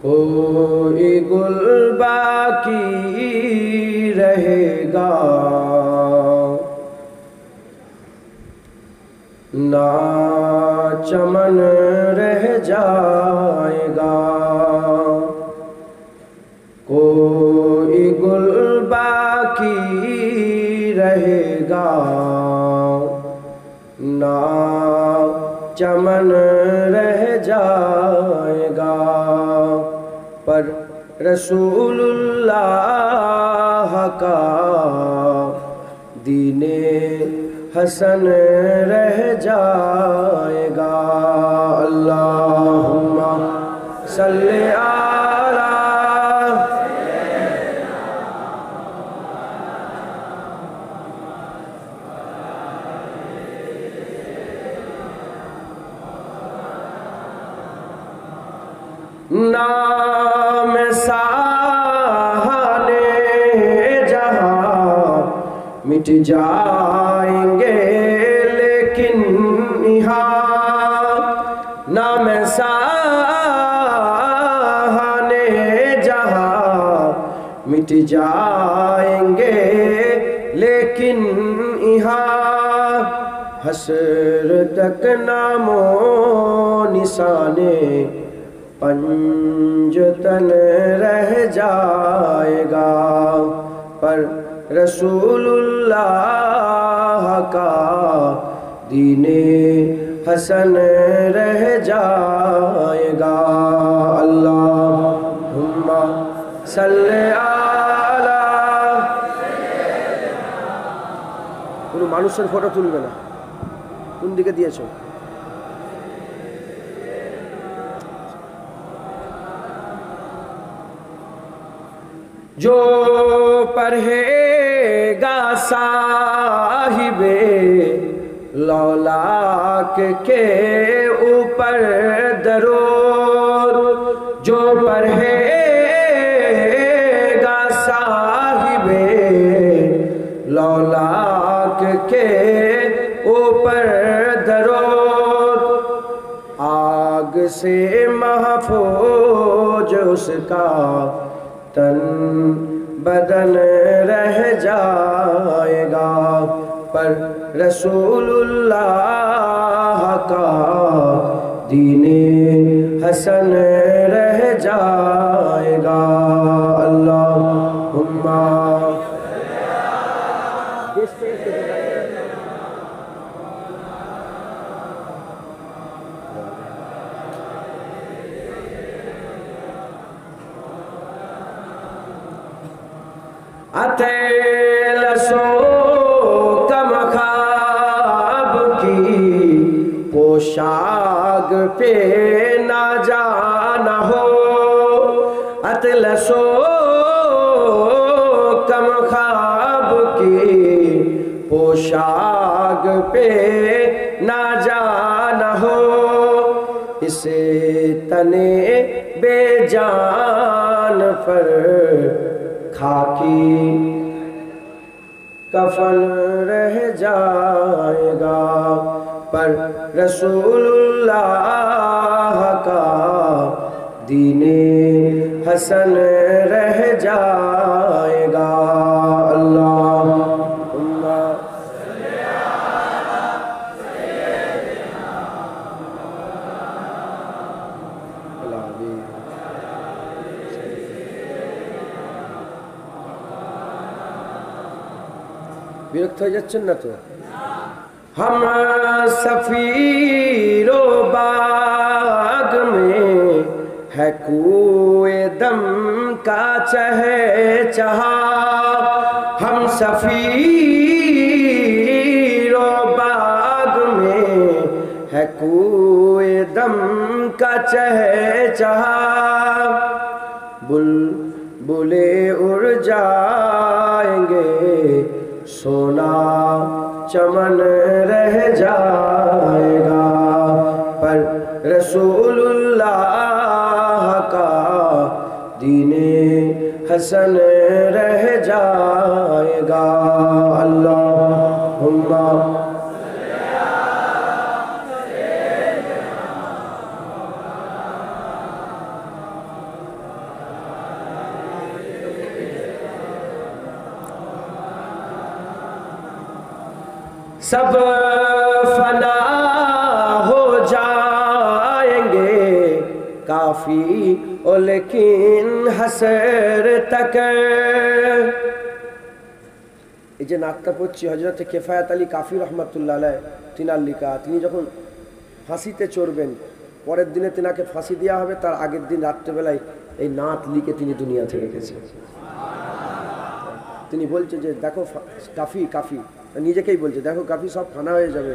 کوئی گل باقی رہے گا نہ چمن رہ جائے گا، کوئی گل باقی رہے گا نہ چمن رہ جائے گا، پر رسول اللہ کا دین حسن رہ جائے گا۔ اللہم صلی علی نام ساحلِ جہاں مٹ جائیں گے لیکن یہاں، نام ساحلِ جہاں مٹ جائیں گے لیکن یہاں، حشر تک نام و نشانے پنجتن رہ جائے گا، پر رسول اللہ کا دین حسن رہ جائے گا۔ اللہم صلی علی কোনো মানুষের ফটো তুলবে না, কোন দিকে দিয়েছো? جو پرہیگا صاحب لولاک کے اوپر درود، جو پرہیگا صاحب لولاک کے اوپر درود، آگ سے محفوظ اس کا تن بدن رہ جائے گا، پر رسول اللہ کا دین حسن رہ جائے گا۔ اللہم اطلسو کم خواب کی پوشاک پہ نہ جانا ہو، اطلسو کم خواب کی پوشاک پہ نہ جانا ہو، اسے تنے بے جان پر خاکی کفن رہ جائے گا، پر رسول اللہ کا دین حسن رہ جائے گا۔ اللہم صلی علی سیدنا বিরক্ত হয়ে যাচ্ছেন না তো? ہم سفیر و باغ میں ہے کوئے دم کا چہچہا، ہم سفیر و باغ میں ہے کوئے دم کا چہچہا، بلبلے اڑ جائیں گے سونا چمن رہ جائے گا، پر رسول اللہ کا دین حسن رہ جائے گا۔ اللہم سب فنا ہو جائیں گے کافی اور لیکن حسر تک এই যে নাটটা পড়ছি হযরত কিফায়াত আলী কাফি রহমাতুল্লাহ আলাইহি তিনার লেখা তিনি যখন ফাঁসিতে চড়বেন পরের দিনে তিনাকে ফাঁসি দেওয়া হবে তার আগের দিন রাত্রেবেলায় এই নাট লিখে তিনি দুনিয়া থেকে গেছেন তিনি বলছে যে দেখো কাফি কাফি নিজেকেই বলছে দেখো কাফি সব ফানা হয়ে যাবে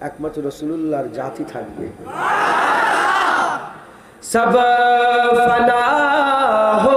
একমাত্র রাসূলুল্লাহর জাতি থাকবে সব ফানা হো